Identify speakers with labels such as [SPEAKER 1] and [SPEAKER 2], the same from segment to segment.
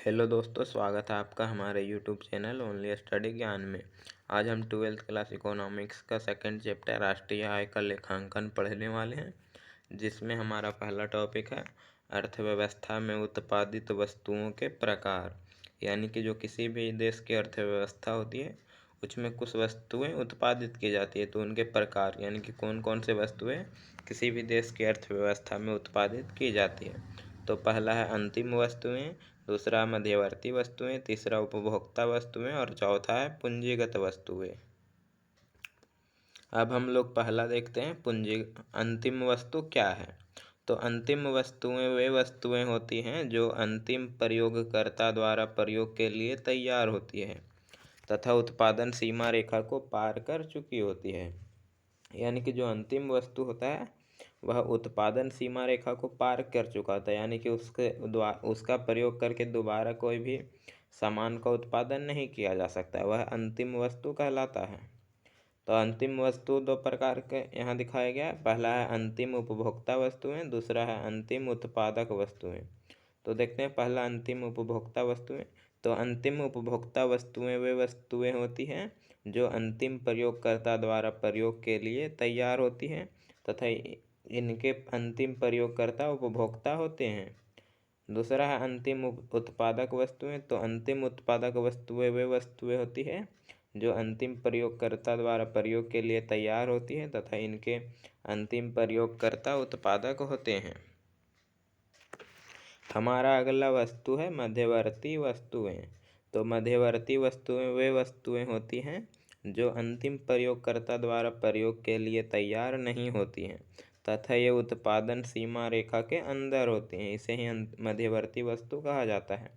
[SPEAKER 1] Hello दोस्तों, स्वागत है आपका हमारे यूट्यूब चैनल ओनली स्टडी ज्ञान में। आज हम 12th क्लास इकोनॉमिक्स का सेकंड चैप्टर राष्ट्रीय आय का लेखांकन पढ़ने वाले हैं, जिसमें हमारा पहला टॉपिक है अर्थव्यवस्था में उत्पादित वस्तुओं के प्रकार। यानी कि जो किसी भी देश की अर्थव्यवस्था होती है उसमें कुछ वस्तुएं उत्पादित की जाती है, तो उनके प्रकार यानी कि कौन कौन से वस्तुएं किसी भी देश की अर्थव्यवस्था में उत्पादित की जाती है। तो पहला है अंतिम वस्तुएं, दूसरा मध्यवर्ती वस्तुएं, तीसरा उपभोक्ता वस्तुएं और चौथा है पूंजीगत वस्तुएं। अब हम लोग पहला देखते हैं अंतिम वस्तु क्या है। तो अंतिम वस्तुएं वे वस्तुएं होती हैं जो अंतिम प्रयोगकर्ता द्वारा प्रयोग के लिए तैयार होती है तथा उत्पादन सीमा रेखा को पार कर चुकी होती है। यानी कि जो अंतिम वस्तु होता है वह उत्पादन सीमा रेखा को पार कर चुका था, यानी कि उसका प्रयोग करके दोबारा कोई भी सामान का उत्पादन नहीं किया जा सकता, वह अंतिम वस्तु कहलाता है। तो अंतिम वस्तु दो प्रकार के यहाँ दिखाया गया है। पहला है अंतिम उपभोक्ता वस्तुएं, दूसरा है अंतिम उत्पादक वस्तुएं। तो देखते हैं पहला अंतिम उपभोक्ता वस्तुएं। तो अंतिम उपभोक्ता वस्तुएं वे वस्तुएं होती हैं जो अंतिम प्रयोगकर्ता द्वारा प्रयोग के लिए तैयार होती हैं तथा इनके अंतिम प्रयोगकर्ता उपभोक्ता होते हैं। दूसरा है अंतिम उत्पादक वस्तुएं। तो अंतिम उत्पादक वस्तुएं वे वस्तुएं होती है जो अंतिम प्रयोगकर्ता द्वारा प्रयोग के लिए तैयार होती है तथा इनके अंतिम प्रयोगकर्ता उत्पादक होते हैं। हमारा अगला वस्तु है मध्यवर्ती वस्तुएं। तो मध्यवर्ती वस्तुएं वे वस्तुएं होती हैं जो अंतिम प्रयोगकर्ता द्वारा प्रयोग के लिए तैयार नहीं होती हैं तथा ये उत्पादन सीमा रेखा के अंदर होती हैं। इसे ही मध्यवर्ती वस्तु कहा जाता है।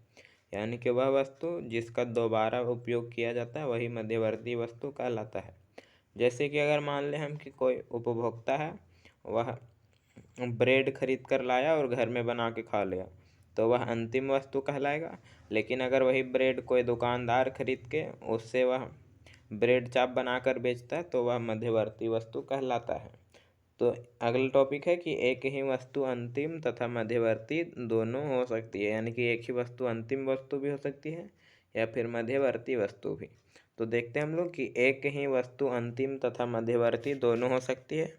[SPEAKER 1] यानी कि वह वस्तु जिसका दोबारा उपयोग किया जाता है वही मध्यवर्ती वस्तु कहलाता है। जैसे कि अगर मान लें हम कि कोई उपभोक्ता है, वह ब्रेड खरीद कर लाया और घर में बना के खा लिया, तो वह अंतिम वस्तु कहलाएगा। लेकिन अगर वही ब्रेड कोई दुकानदार खरीद के उससे वह ब्रेड चाप बनाकर बेचता है तो वह मध्यवर्ती वस्तु कहलाता है। तो अगला टॉपिक है कि एक ही वस्तु अंतिम तथा मध्यवर्ती दोनों हो सकती है। यानी कि एक ही वस्तु अंतिम वस्तु भी हो सकती है या फिर मध्यवर्ती वस्तु भी। तो देखते हैं हम लोग कि एक ही वस्तु अंतिम तथा मध्यवर्ती दोनों हो सकती है।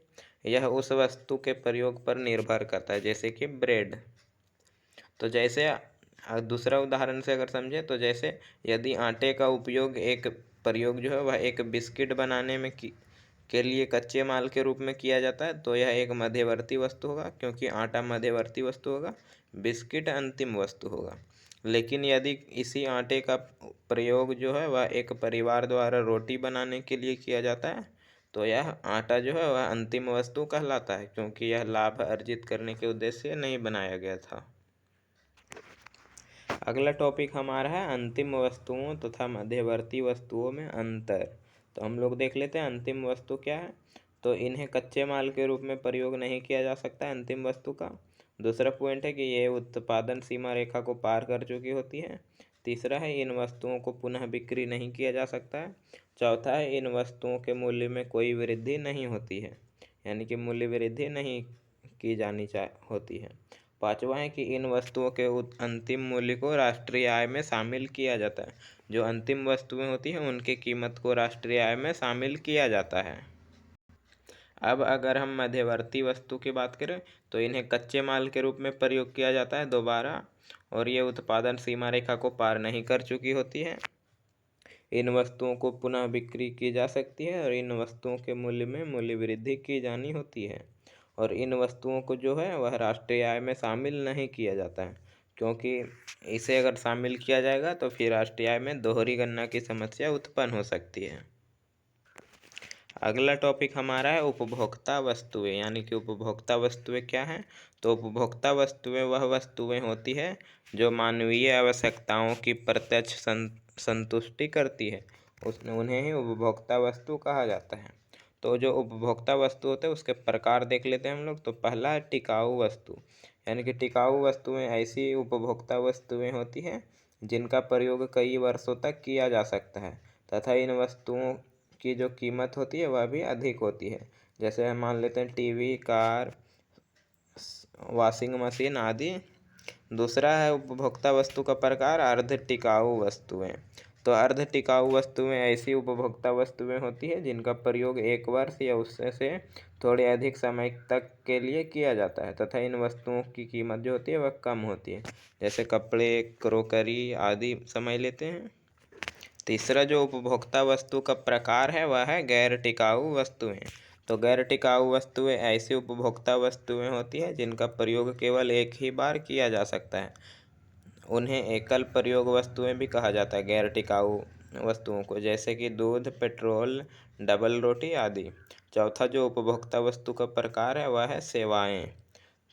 [SPEAKER 1] यह उस वस्तु के प्रयोग पर निर्भर करता है, जैसे कि ब्रेड। तो जैसे दूसरा उदाहरण से अगर समझे तो जैसे यदि आटे का उपयोग एक प्रयोग जो है वह एक बिस्किट बनाने में के लिए कच्चे माल के रूप में किया जाता है, तो यह एक मध्यवर्ती वस्तु होगा, क्योंकि आटा मध्यवर्ती वस्तु होगा, बिस्किट अंतिम वस्तु होगा। लेकिन यदि इसी आटे का प्रयोग जो है वह एक परिवार द्वारा रोटी बनाने के लिए किया जाता है, तो यह आटा जो है वह अंतिम वस्तु कहलाता है, क्योंकि यह लाभ अर्जित करने के उद्देश्य से नहीं बनाया गया था। अगला टॉपिक हमारा है अंतिम वस्तुओं तथा मध्यवर्ती वस्तुओं में अंतर। तो हम लोग देख लेते हैं अंतिम वस्तु क्या है। तो इन्हें कच्चे माल के रूप में प्रयोग नहीं किया जा सकता अंतिम वस्तु का। दूसरा पॉइंट है कि ये उत्पादन सीमा रेखा को पार कर चुकी होती है। तीसरा है इन वस्तुओं को पुनः बिक्री नहीं किया जा सकता है। चौथा है इन वस्तुओं के मूल्य में कोई वृद्धि नहीं होती है, यानी कि मूल्य वृद्धि नहीं की जानी होती है। पांचवा है कि इन वस्तुओं के अंतिम मूल्य को राष्ट्रीय आय में शामिल किया जाता है। जो अंतिम वस्तुएं होती हैं उनकी कीमत को राष्ट्रीय आय में शामिल किया जाता है। अब अगर हम मध्यवर्ती वस्तु की बात करें तो इन्हें कच्चे माल के रूप में प्रयोग किया जाता है दोबारा, और ये उत्पादन सीमा रेखा को पार नहीं कर चुकी होती है। इन वस्तुओं को पुनः बिक्री की जा सकती है और इन वस्तुओं के मूल्य में मूल्य वृद्धि की जानी होती है। और इन वस्तुओं को जो है वह राष्ट्रीय आय में शामिल नहीं किया जाता है, क्योंकि इसे अगर शामिल किया जाएगा तो फिर राष्ट्रीय आय में दोहरी गणना की समस्या उत्पन्न हो सकती है। अगला टॉपिक हमारा है उपभोक्ता वस्तुएं। यानी कि उपभोक्ता वस्तुएं क्या हैं। तो उपभोक्ता वस्तुएं वह वस्तुएं होती है जो मानवीय आवश्यकताओं की प्रत्यक्ष संतुष्टि करती है, उन्हें ही उपभोक्ता वस्तु कहा जाता है। तो जो उपभोक्ता वस्तु होते हैं उसके प्रकार देख लेते हैं हम लोग। तो पहला है टिकाऊ वस्तु। यानी कि टिकाऊ वस्तुएं ऐसी उपभोक्ता वस्तुएं होती हैं जिनका प्रयोग कई वर्षों तक किया जा सकता है तथा इन वस्तुओं की जो कीमत होती है वह भी अधिक होती है। जैसे हम मान लेते हैं टीवी, कार, वॉशिंग मशीन आदि दूसरा है उपभोक्ता वस्तु का प्रकार अर्ध टिकाऊ वस्तुएं। तो अर्ध टिकाऊ वस्तुएं ऐसी उपभोक्ता वस्तुएं होती है जिनका प्रयोग 1 वर्ष या उससे से थोड़े अधिक समय तक के लिए किया जाता है तथा इन वस्तुओं की कीमत जो होती है वह कम होती है, जैसे कपड़े, क्रोकरी आदि समझ लेते हैं। तीसरा जो उपभोक्ता वस्तु का प्रकार है वह है गैर टिकाऊ वस्तुएं। तो गैर टिकाऊ वस्तुएं ऐसी उपभोक्ता वस्तुएं होती है जिनका प्रयोग केवल एक ही बार किया जा सकता है। उन्हें एकल प्रयोग वस्तुएं भी कहा जाता है, गैर टिकाऊ वस्तुओं को, जैसे कि दूध, पेट्रोल, डबल रोटी आदि। चौथा जो उपभोक्ता वस्तु का प्रकार है वह है सेवाएं।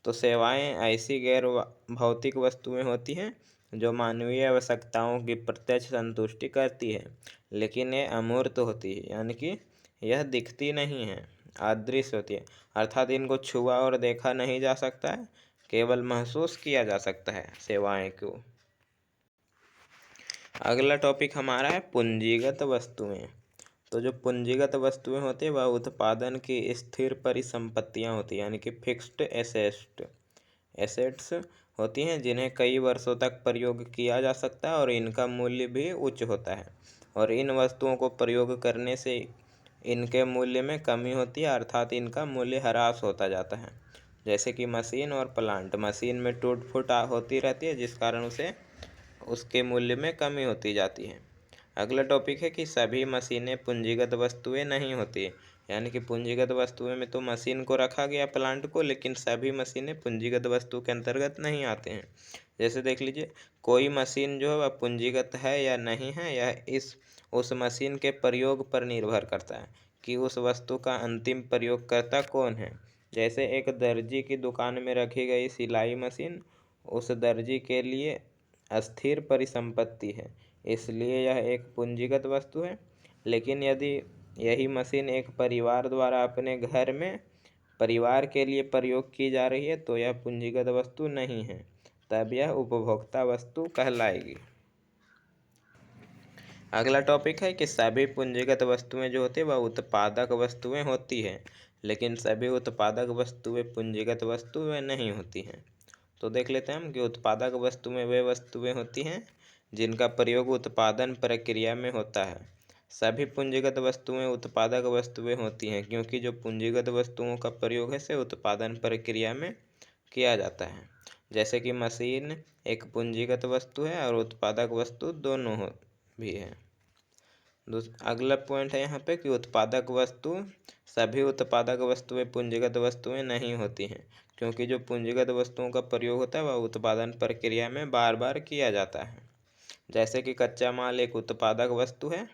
[SPEAKER 1] तो सेवाएं ऐसी गैर भौतिक वस्तुएं होती हैं जो मानवीय आवश्यकताओं की प्रत्यक्ष संतुष्टि करती है, लेकिन ये अमूर्त होती है, यानी कि यह दिखती नहीं है, अदृश्य होती है, अर्थात इनको छुआ और देखा नहीं जा सकता है, केवल महसूस किया जा सकता है सेवाएं को। अगला टॉपिक हमारा है पूंजीगत वस्तुएं। तो जो पूंजीगत वस्तुएं होती है वह उत्पादन की स्थिर परिसंपत्तियां होती हैं, यानी कि फिक्स्ड एसेट्स होती हैं जिन्हें कई वर्षों तक प्रयोग किया जा सकता है और इनका मूल्य भी उच्च होता है। और इन वस्तुओं को प्रयोग करने से इनके मूल्य में कमी होती है, अर्थात इनका मूल्य ह्रास होता जाता है। जैसे कि मशीन और प्लांट, मशीन में टूट फूट होती रहती है जिस कारण उसके मूल्य में कमी होती जाती है। अगला टॉपिक है कि सभी मशीनें पूंजीगत वस्तुएं नहीं होती, यानी कि पूंजीगत वस्तुएं में तो मशीन को रखा गया, प्लांट को, लेकिन सभी मशीनें पूंजीगत वस्तु के अंतर्गत नहीं आते हैं। जैसे देख लीजिए, कोई मशीन जो है वह पूंजीगत है या नहीं है, यह उस मशीन के प्रयोग पर निर्भर करता है कि उस वस्तु का अंतिम प्रयोगकर्ता कौन है। जैसे एक दर्जी की दुकान में रखी गई सिलाई मशीन उस दर्जी के लिए अस्थिर परिसंपत्ति है, इसलिए यह एक पूंजीगत वस्तु है। लेकिन यदि यही मशीन एक परिवार द्वारा अपने घर में परिवार के लिए प्रयोग की जा रही है तो यह पूंजीगत वस्तु नहीं है, तब यह उपभोक्ता वस्तु कहलाएगी। अगला टॉपिक है कि सभी पूंजीगत वस्तुएं जो होती है वह उत्पादक वस्तुएं होती है, लेकिन सभी उत्पादक वस्तुएं पूंजीगत वस्तुएं नहीं होती हैं। तो देख लेते हैं हम कि उत्पादक वस्तुएं वे वस्तुएं होती हैं जिनका प्रयोग उत्पादन प्रक्रिया में होता है। सभी पूंजीगत वस्तुएं उत्पादक वस्तुएं होती हैं क्योंकि जो पूंजीगत वस्तुओं का प्रयोग है से उत्पादन प्रक्रिया में किया जाता है। जैसे कि मशीन एक पूंजीगत वस्तु है और उत्पादक वस्तु दोनों भी है। अगला पॉइंट है यहाँ पे कि उत्पादक वस्तु, सभी उत्पादक वस्तुएं पूंजीगत वस्तुएं नहीं होती हैं क्योंकि जो पूंजीगत वस्तुओं का प्रयोग होता है वह उत्पादन प्रक्रिया में बार बार किया जाता है। जैसे कि कच्चा माल एक उत्पादक वस्तु है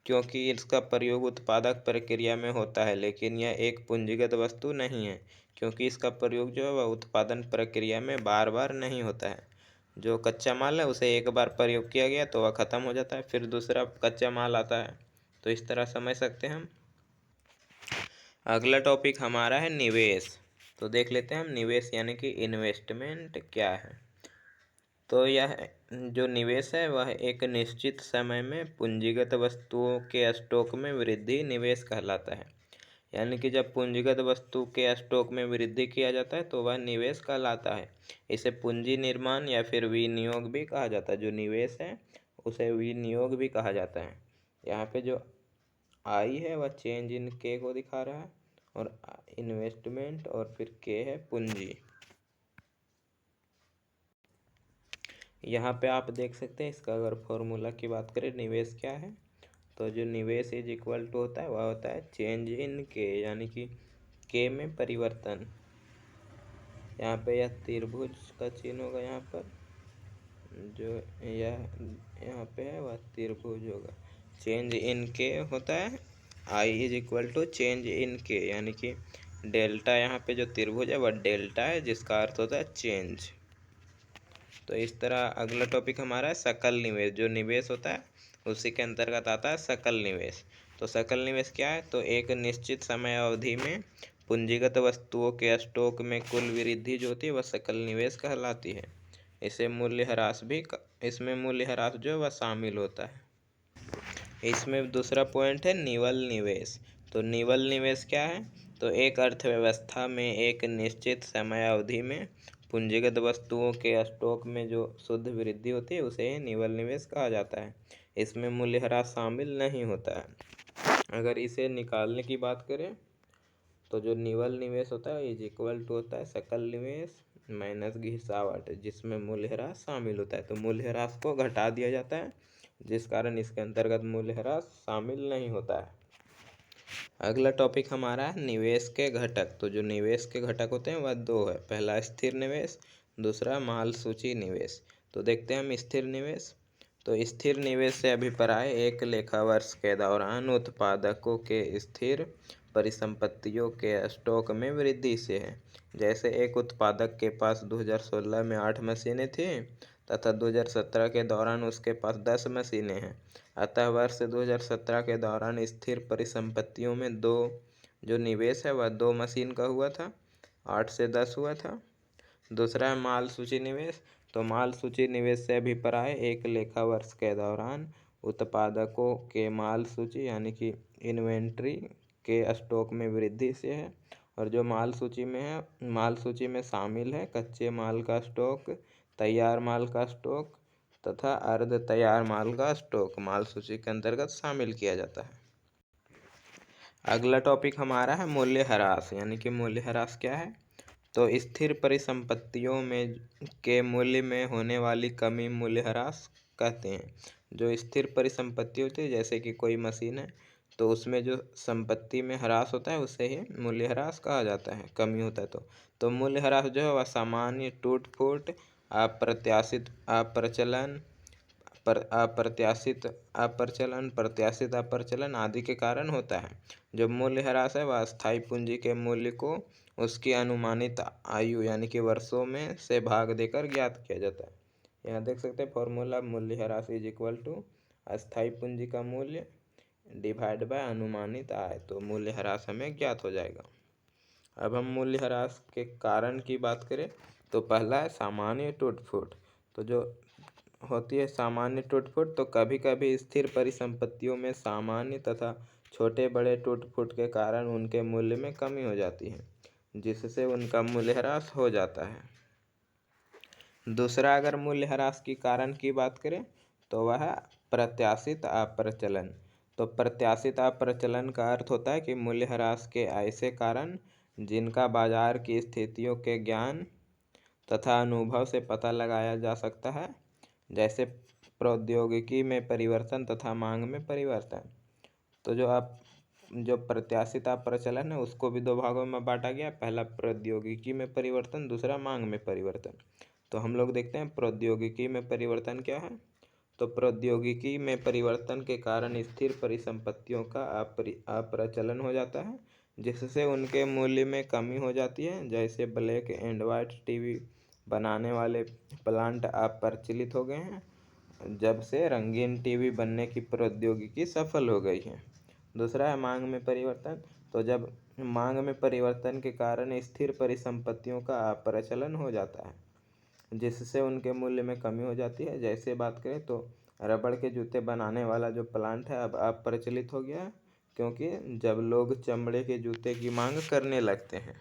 [SPEAKER 1] क्योंकि इसका प्रयोग उत्पादक प्रक्रिया में होता है, लेकिन यह एक पूंजीगत वस्तु नहीं है क्योंकि इसका प्रयोग जो है वह उत्पादन प्रक्रिया में बार बार नहीं होता है। जो कच्चा माल है उसे एक बार प्रयोग किया गया तो वह ख़त्म हो जाता है, फिर दूसरा कच्चा माल आता है। तो इस तरह समझ सकते हैं हम। अगला टॉपिक हमारा है निवेश। तो देख लेते हैं हम निवेश यानी कि इन्वेस्टमेंट क्या है। तो यह जो निवेश है वह एक निश्चित समय में पूंजीगत वस्तुओं के स्टॉक में वृद्धि निवेश कहलाता है। यानी कि जब पूंजीगत वस्तु के स्टॉक में वृद्धि किया जाता है तो वह निवेश कहलाता है। इसे पूंजी निर्माण या फिर विनियोग भी कहा जाता है। जो निवेश है उसे विनियोग भी कहा जाता है। यहाँ पे जो आई है वह चेंज इन के को दिखा रहा है और इन्वेस्टमेंट और फिर के है पूंजी। यहाँ पे आप देख सकते हैं इसका अगर फॉर्मूला की बात करें निवेश क्या है, तो जो निवेश इज इक्वल टू होता है वह होता है चेंज इन के, यानी कि के में परिवर्तन। यहाँ पे यह त्रिभुज का चिन्ह होगा, यहाँ पर जो यह यहाँ पे है वह त्रिभुज होगा। चेंज इन के होता है, I is equal to change in K, यानी कि डेल्टा, यहाँ पे जो त्रिभुज है वह डेल्टा है जिसका अर्थ होता है चेंज। तो इस तरह अगला टॉपिक हमारा है सकल निवेश। जो निवेश होता है उसी के अंतर्गत आता है सकल निवेश। तो सकल निवेश क्या है, तो एक निश्चित समय अवधि में पूंजीगत वस्तुओं के स्टॉक में कुल वृद्धि जो होती है वह सकल निवेश कहलाती है। इसमें मूल्य ह्रास जो है वह शामिल होता है। इसमें दूसरा पॉइंट है निवल निवेश। तो निवल निवेश क्या है, तो एक अर्थव्यवस्था में एक निश्चित समय अवधि में पूंजीगत वस्तुओं के स्टॉक में जो शुद्ध वृद्धि होती है उसे ही निवल निवेश कहा जाता है। इसमें मूल्यह्रास शामिल नहीं होता है। अगर इसे निकालने की बात करें तो जो निवल निवेश होता है इज इक्वल टू होता है सकल निवेश माइनस घिसावट, जिसमें मूल्यह्रास शामिल होता है। तो मूल्यह्रास को घटा दिया जाता है, जिस कारण इसके अंतर्गत मूल्यह्रास शामिल नहीं होता है। अगला टॉपिक हमारा है निवेश के घटक। तो जो निवेश के घटक होते हैं वह दो है, पहला स्थिर निवेश, दूसरा माल सूची निवेश। तो देखते हैं हम स्थिर निवेश। तो स्थिर निवेश से अभिप्राय एक लेखा वर्ष के दौरान उत्पादकों के स्थिर परिसंपत्तियों के स्टॉक में वृद्धि से है। जैसे एक उत्पादक के पास 2016 में 8 मशीनें थीं तथा 2017 के दौरान उसके पास 10 मशीनें हैं। अतः वर्ष 2017 के दौरान स्थिर परिसंपत्तियों में जो निवेश है वह 2 मशीन का हुआ था, 8 से 10 हुआ था। दूसरा है माल सूची निवेश। तो माल सूची निवेश से अभिप्राय एक लेखा वर्ष के दौरान उत्पादकों के माल सूची यानी कि इन्वेंट्री के स्टॉक में वृद्धि से है। और जो माल सूची में है, माल सूची में शामिल है कच्चे माल का स्टॉक, तैयार माल का स्टॉक तथा अर्ध तैयार माल का स्टॉक माल सूची के अंतर्गत शामिल किया जाता है। अगला टॉपिक हमारा है मूल्यह्रास, यानी कि मूल्यह्रास क्या है। तो स्थिर परिसंपत्तियों में के मूल्य में होने वाली कमी मूल्यह्रास कहते हैं। जो स्थिर परिसंपत्ति होती है जैसे कि कोई मशीन है तो उसमें जो संपत्ति में ह्रास होता है उसे ही मूल्यह्रास कहा जाता है, कमी होता है तो मूल्यह्रास जो है वह सामान्य टूट फूट, अप्रत्याशित अप्रचलन प्रत्याशित अप्रचलन आदि के कारण होता है। जो मूल्यह्रास है वह अस्थायी पूंजी के मूल्य को उसकी अनुमानित आयु यानी कि वर्षों में से भाग देकर ज्ञात किया जाता है। यहाँ देख सकते हैं फॉर्मूला, मूल्यह्रास इज इक्वल टू अस्थायी पूंजी का मूल्य डिवाइड बाय अनुमानित आय। तो मूल्यह्रास हमें ज्ञात हो जाएगा। अब हम मूल्यह्रास के कारण की बात करें तो पहला है सामान्य टूट फूट। तो जो होती है सामान्य टूट फूट, तो कभी कभी स्थिर परिसंपत्तियों में सामान्य तथा छोटे बड़े टूट फूट के कारण उनके मूल्य में कमी हो जाती है, जिससे उनका मूल्यह्रास हो जाता है। दूसरा अगर मूल्यह्रास की कारण की बात करें तो वह है प्रत्याशित अप्रचलन। तो प्रत्याशित अप्रचलन का अर्थ होता है कि मूल्यह्रास के ऐसे कारण जिनका बाजार की स्थितियों के ज्ञान तथा अनुभव से पता लगाया जा सकता है, जैसे प्रौद्योगिकी में परिवर्तन तथा मांग में परिवर्तन। तो जो प्रत्याशित अप्रचलन है उसको भी दो भागों में बांटा गया, पहला प्रौद्योगिकी में परिवर्तन, दूसरा मांग में परिवर्तन। तो हम लोग देखते हैं प्रौद्योगिकी में परिवर्तन क्या है। तो प्रौद्योगिकी में परिवर्तन के कारण स्थिर परिसंपत्तियों का अप्रचलन हो जाता है, जिससे उनके मूल्य में कमी हो जाती है। जैसे ब्लैक एंड वाइट टीवी बनाने वाले प्लांट अप्रचलित हो गए हैं जब से रंगीन टीवी बनने की प्रौद्योगिकी सफल हो गई है। दूसरा है मांग में परिवर्तन। तो जब मांग में परिवर्तन के कारण स्थिर परिसंपत्तियों का अप्रचलन हो जाता है, जिससे उनके मूल्य में कमी हो जाती है। जैसे बात करें तो रबड़ के जूते बनाने वाला जो प्लांट है अब अप्रचलित हो गया, क्योंकि जब लोग चमड़े के जूते की मांग करने लगते हैं।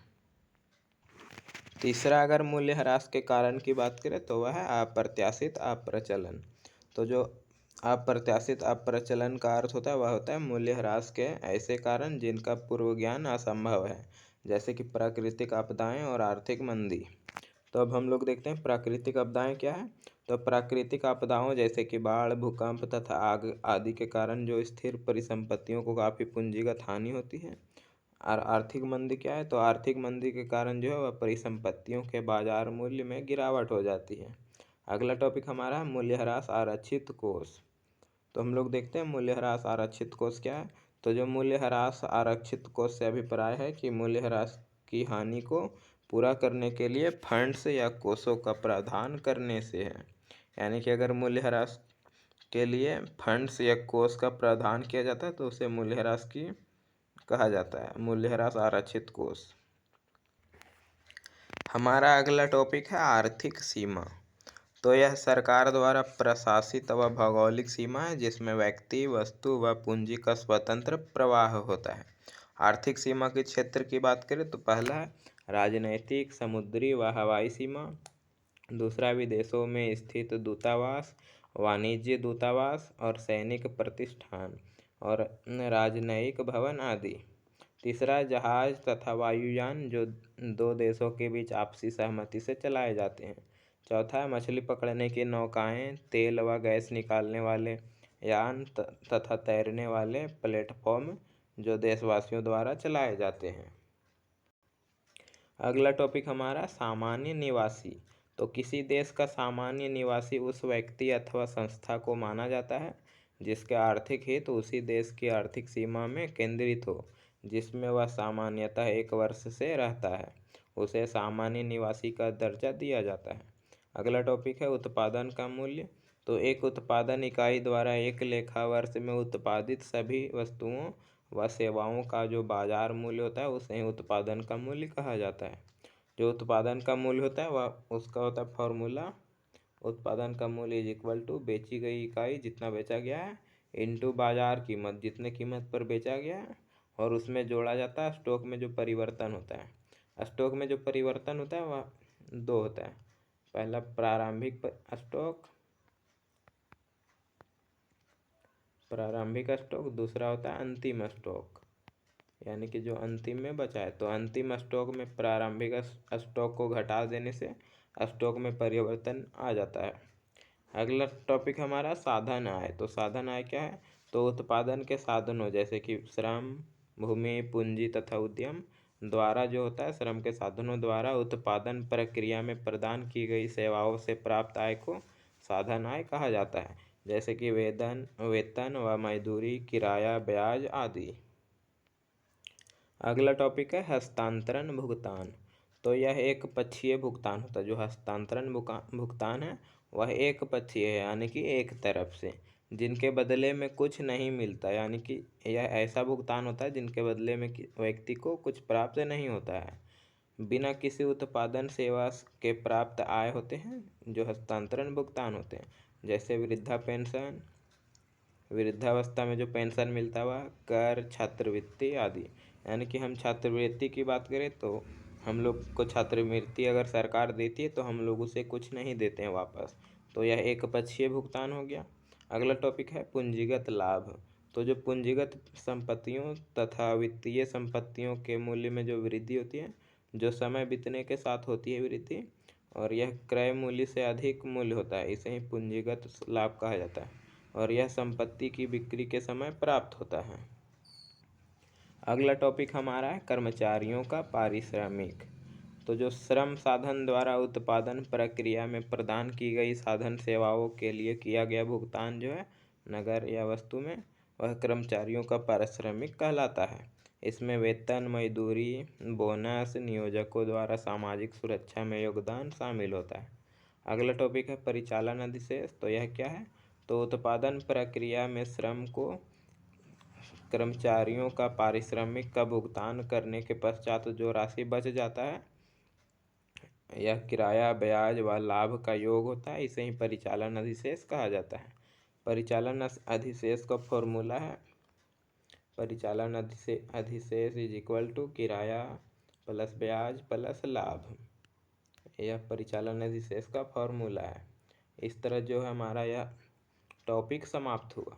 [SPEAKER 1] तीसरा अगर मूल्यह्रास के कारण की बात करें तो वह है अप्रत्याशित अप्रचलन। तो जो अप्रत्याशित अप्रचलन का अर्थ होता है वह होता है मूल्यह्रास के ऐसे कारण जिनका पूर्व ज्ञान असंभव है, जैसे कि प्राकृतिक आपदाएं और आर्थिक मंदी। तो अब हम लोग देखते हैं प्राकृतिक आपदाएं क्या है। तो प्राकृतिक आपदाओं जैसे कि बाढ़, भूकंप तथा आग आदि के कारण जो स्थिर परिसंपत्तियों को काफ़ी पूंजीगत हानि होती है। और आर्थिक मंदी क्या है। तो आर्थिक मंदी के कारण जो है वह परिसंपत्तियों के बाजार मूल्य में गिरावट हो जाती है। अगला टॉपिक हमारा है मूल्यह्रास आरक्षित कोष। तो हम लोग देखते हैं मूल्यह्रास आरक्षित कोष क्या है। तो जो मूल्यह्रास आरक्षित कोष से अभिप्राय है कि मूल्यह्रास की हानि को पूरा करने के लिए फंड्स या कोषों का प्रावधान करने से है। यानी कि अगर मूल्यह्रास के लिए फंड्स या कोष का प्रावधान किया जाता है तो उसे मूल्यह्रास की कहा जाता है, मूल्यह्रास आरक्षित कोष। हमारा अगला टॉपिक है आर्थिक सीमा। तो यह सरकार द्वारा प्रशासित व भौगोलिक सीमा है जिसमें व्यक्ति, वस्तु व पूंजी का स्वतंत्र प्रवाह होता है। आर्थिक सीमा के क्षेत्र की बात करें तो पहला है राजनैतिक, समुद्री व हवाई सीमा। दूसरा, विदेशों में स्थित दूतावास, वाणिज्य दूतावास और सैनिक प्रतिष्ठान और राजनयिक भवन आदि। तीसरा, जहाज तथा वायुयान जो दो देशों के बीच आपसी सहमति से चलाए जाते हैं। चौथा, मछली पकड़ने की नौकाएं, तेल व गैस निकालने वाले यान तथा तैरने वाले प्लेटफॉर्म जो देशवासियों द्वारा चलाए जाते हैं। अगला टॉपिक हमारा सामान्य निवासी। तो किसी देश का सामान्य निवासी उस व्यक्ति अथवा संस्था को माना जाता है जिसके आर्थिक हित उसी देश की आर्थिक सीमा में केंद्रित हो, जिसमें वह सामान्यतः 1 वर्ष से रहता है, उसे सामान्य निवासी का दर्जा दिया जाता है। अगला टॉपिक है उत्पादन का मूल्य। तो एक उत्पादन इकाई द्वारा एक लेखा वर्ष में उत्पादित सभी वस्तुओं व सेवाओं का जो बाजार मूल्य होता है उसे उत्पादन का मूल्य कहा जाता है। जो उत्पादन का मूल्य होता है वह उसका होता है फॉर्मूला, उत्पादन का मूल्य इज इक्वल टू बेची गई इकाई जितना बेचा गया है इनटू बाजार कीमत जितने कीमत पर बेचा गया है, और उसमें जोड़ा जाता है स्टॉक में जो परिवर्तन होता है। स्टॉक में जो परिवर्तन होता है वह 2 होता है। पहला प्रारंभिक स्टॉक, दूसरा होता है अंतिम स्टॉक, यानी कि जो अंतिम में बचा है। तो अंतिम स्टॉक में प्रारंभिक स्टॉक को घटा देने से स्टॉक में परिवर्तन आ जाता है। अगला टॉपिक हमारा साधन आय। तो साधन आय क्या है? तो उत्पादन के साधनों जैसे कि श्रम, भूमि, पूंजी तथा उद्यम द्वारा जो होता है, श्रम के साधनों द्वारा उत्पादन प्रक्रिया में प्रदान की गई सेवाओं से प्राप्त आय को साधन आय कहा जाता है, जैसे कि वेतन व मजदूरी, किराया, ब्याज आदि। अगला टॉपिक है हस्तांतरण भुगतान। तो यह एक पक्षीय भुगतान होता है। जो हस्तांतरण भुगतान है वह एक पक्षीय है, यानी कि एक तरफ से, जिनके बदले में कुछ नहीं मिलता, यानी कि यह ऐसा भुगतान होता है जिनके बदले में व्यक्ति को कुछ प्राप्त नहीं होता है। बिना किसी उत्पादन सेवा के प्राप्त आय होते हैं जो हस्तांतरण भुगतान होते हैं, जैसे वृद्धा पेंशन, वृद्धावस्था में जो पेंशन मिलता हुआ, कर, छात्रवृत्ति आदि। यानी कि हम छात्रवृत्ति की बात करें तो हम लोग को छात्रवृत्ति अगर सरकार देती है तो हम लोग उसे कुछ नहीं देते हैं वापस, तो यह एक पक्षीय भुगतान हो गया। अगला टॉपिक है पूंजीगत लाभ। तो जो पूंजीगत संपत्तियों तथा वित्तीय संपत्तियों के मूल्य में जो वृद्धि होती है, जो समय बीतने के साथ होती है वृद्धि, और यह क्रय मूल्य से अधिक मूल्य होता है, इसे ही पूंजीगत लाभ कहा जाता है, और यह संपत्ति की बिक्री के समय प्राप्त होता है। अगला टॉपिक हमारा है कर्मचारियों का पारिश्रमिक। तो जो श्रम साधन द्वारा उत्पादन प्रक्रिया में प्रदान की गई साधन सेवाओं के लिए किया गया भुगतान जो है नगर या वस्तु में, वह कर्मचारियों का पारिश्रमिक कहलाता है। इसमें वेतन, मजदूरी, बोनस, नियोजकों द्वारा सामाजिक सुरक्षा में योगदान शामिल होता है। अगला टॉपिक है परिचालन अधिशेष। तो यह क्या है? तो उत्पादन प्रक्रिया में श्रम को कर्मचारियों का पारिश्रमिक का भुगतान करने के पश्चात जो राशि बच जाता है, यह किराया, ब्याज व लाभ का योग होता है, इसे ही परिचालन अधिशेष कहा जाता है। परिचालन अधिशेष का फॉर्मूला है परिचालन अधिशेष इज इक्वल टू किराया प्लस ब्याज प्लस लाभ। यह परिचालन अधिशेष का फॉर्मूला है। इस तरह जो है हमारा यह टॉपिक समाप्त हुआ।